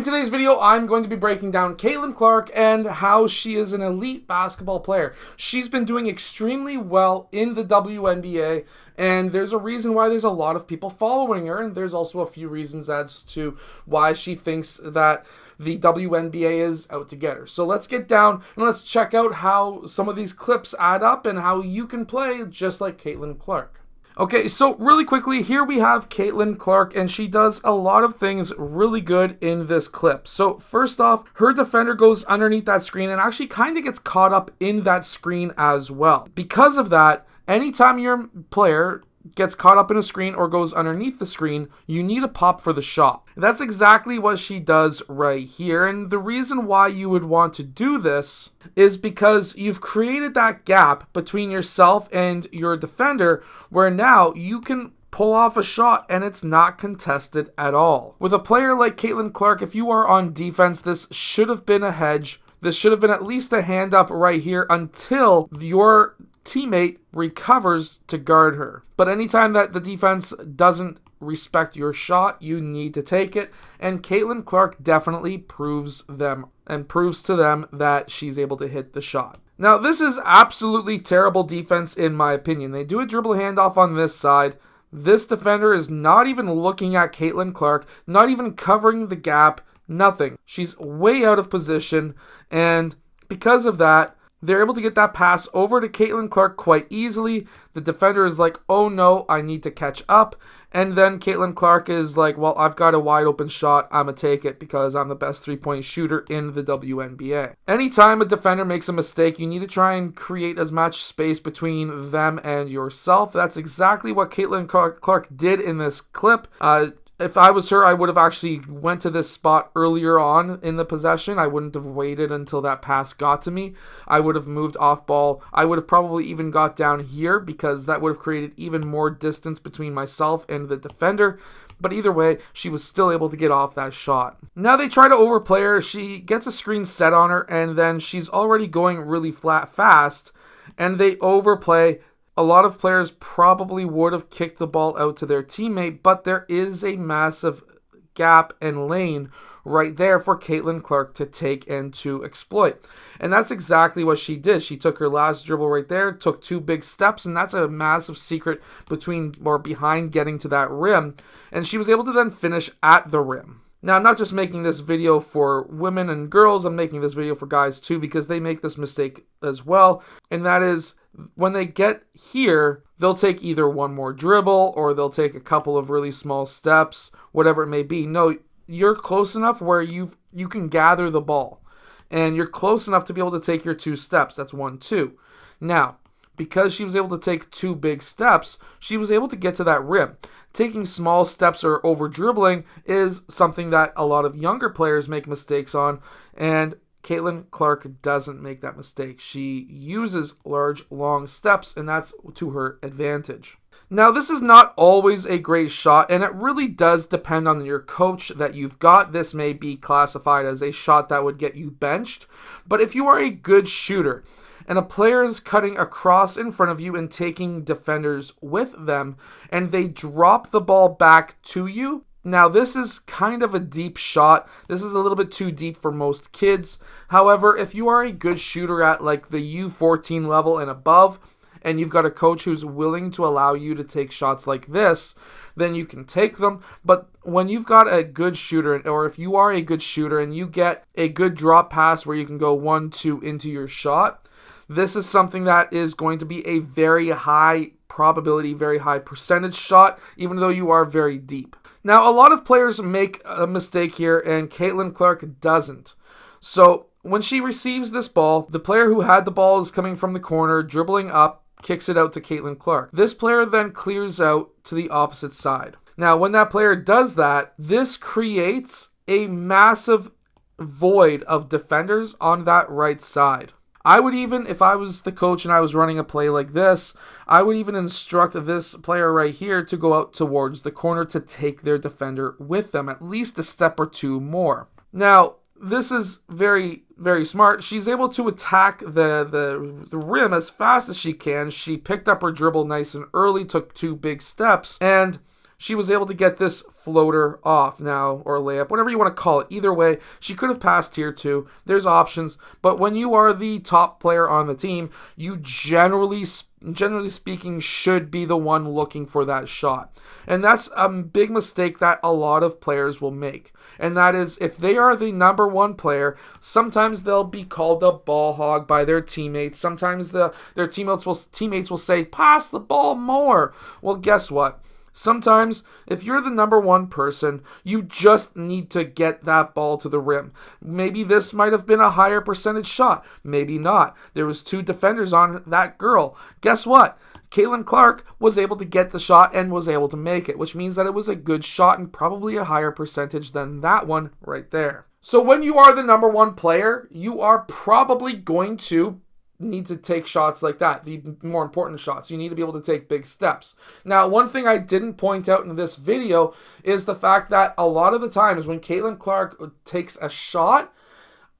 In today's video, I'm going to be breaking down Caitlin Clark and how she is an elite basketball player. She's been doing extremely well in the WNBA, and there's a reason why there's a lot of people following her, and there's also a few reasons as to why she thinks that the WNBA is out to get her. So let's get down and let's check out how some of these clips add up and how you can play just like Caitlin Clark. Okay, so really quickly, here we have Caitlin Clark, and she does a lot of things really good in this clip. So first off, her defender goes underneath that screen and actually kind of gets caught up in that screen as well. Because of that, anytime your player gets caught up in a screen or goes underneath the screen, you need a pop for the shot. That's exactly what she does right here, and the reason why you would want to do this is because you've created that gap between yourself and your defender where now you can pull off a shot and it's not contested at all. With a player like Caitlin Clark, if you are on defense, this should have been a hedge. This should have been at least a hand up right here until your teammate recovers to guard her. But anytime that the defense doesn't respect your shot, you need to take it, and Caitlin Clark definitely proves to them that she's able to hit the shot. Now, this is absolutely terrible defense in my opinion. They do a dribble handoff on this side. This defender is not even looking at Caitlin Clark, not even covering the gap, nothing. She's way out of position, and because of that, they're able to get that pass over to Caitlin Clark quite easily. The defender is like, oh no, I need to catch up. And then Caitlin Clark is like, well, I've got a wide open shot. I'm going to take it because I'm the best three-point shooter in the WNBA. Anytime a defender makes a mistake, you need to try and create as much space between them and yourself. That's exactly what Caitlin Clark did in this clip. If I was her, I would have actually went to this spot earlier on in the possession. I wouldn't have waited until that pass got to me. I would have moved off ball. I would have probably even got down here because that would have created even more distance between myself and the defender. But either way, she was still able to get off that shot. Now they try to overplay her. She gets a screen set on her, and then she's already going really fast, and they overplay. A lot of players probably would have kicked the ball out to their teammate, but there is a massive gap and lane right there for Caitlin Clark to take and to exploit. And that's exactly what she did. She took her last dribble right there, took two big steps, and that's a massive secret behind getting to that rim. And she was able to then finish at the rim. Now, I'm not just making this video for women and girls, I'm making this video for guys too, because they make this mistake as well. And that is, when they get here, they'll take either one more dribble or they'll take a couple of really small steps, whatever it may be. No, you're close enough where you can gather the ball. And you're close enough to be able to take your two steps. That's 1, 2. Now, because she was able to take two big steps, she was able to get to that rim. Taking small steps or over dribbling is something that a lot of younger players make mistakes on, and Caitlin Clark doesn't make that mistake. She uses large, long steps, and that's to her advantage. Now, this is not always a great shot, and it really does depend on your coach that you've got. This may be classified as a shot that would get you benched, but if you are a good shooter, and a player is cutting across in front of you and taking defenders with them, and they drop the ball back to you. Now, this is kind of a deep shot. This is a little bit too deep for most kids. However, if you are a good shooter at like the U14 level and above, and you've got a coach who's willing to allow you to take shots like this, then you can take them. But when you've got a good shooter, or if you are a good shooter and you get a good drop pass where you can go 1, 2 into your shot, this is something that is going to be a very high probability, very high percentage shot, even though you are very deep. Now, a lot of players make a mistake here, and Caitlin Clark doesn't. So when she receives this ball, the player who had the ball is coming from the corner, dribbling up, kicks it out to Caitlin Clark. This player then clears out to the opposite side. Now, when that player does that, this creates a massive void of defenders on that right side. I would even, if I was the coach and I was running a play like this, I would even instruct this player right here to go out towards the corner to take their defender with them, at least a step or two more. Now, this is very, very smart. She's able to attack the rim as fast as she can. She picked up her dribble nice and early, took two big steps, and she was able to get this floater off now, or layup, whatever you want to call it. Either way, she could have passed here too. There's options, but when you are the top player on the team, you generally speaking should be the one looking for that shot. And that's a big mistake that a lot of players will make. And that is, if they are the number one player, sometimes they'll be called a ball hog by their teammates. Sometimes their teammates will say, pass the ball more. Well, guess what? Sometimes, if you're the number one person, you just need to get that ball to the rim. Maybe this might have been a higher percentage shot. Maybe not. There was 2 defenders on that girl. Guess what? Caitlin Clark was able to get the shot and was able to make it, which means that it was a good shot and probably a higher percentage than that one right there. So when you are the number one player, you are probably going to need to take shots like that, the more important shots. You need to be able to take big steps. Now, one thing I didn't point out in this video is the fact that a lot of the times when Caitlin Clark takes a shot,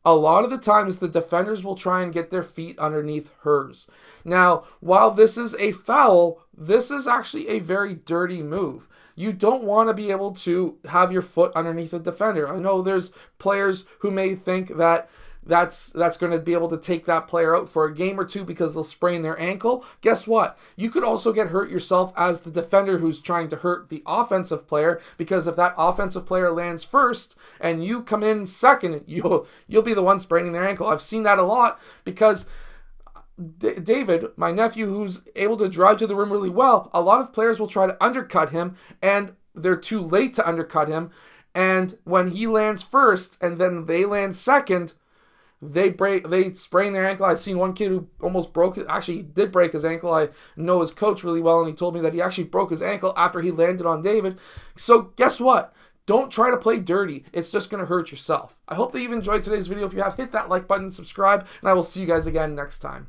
a lot of the times the defenders will try and get their feet underneath hers. Now, while this is a foul, this is actually a very dirty move. You don't want to be able to have your foot underneath a defender. I know there's players who may think that that's going to be able to take that player out for a game or two because they'll sprain their ankle. Guess what? You could also get hurt yourself as the defender who's trying to hurt the offensive player, because if that offensive player lands first and you come in second, you'll be the one spraining their ankle. I've seen that a lot because David, my nephew, who's able to drive to the rim really well, a lot of players will try to undercut him and they're too late to undercut him. And when he lands first and then they land second, they sprain their ankle. I've seen one kid who almost broke it. Actually, he did break his ankle. I know his coach really well, and he told me that he actually broke his ankle after he landed on David. So guess what? Don't try to play dirty. It's just going to hurt yourself. I hope that you've enjoyed today's video. If you have, hit that like button, subscribe, and I will see you guys again next time.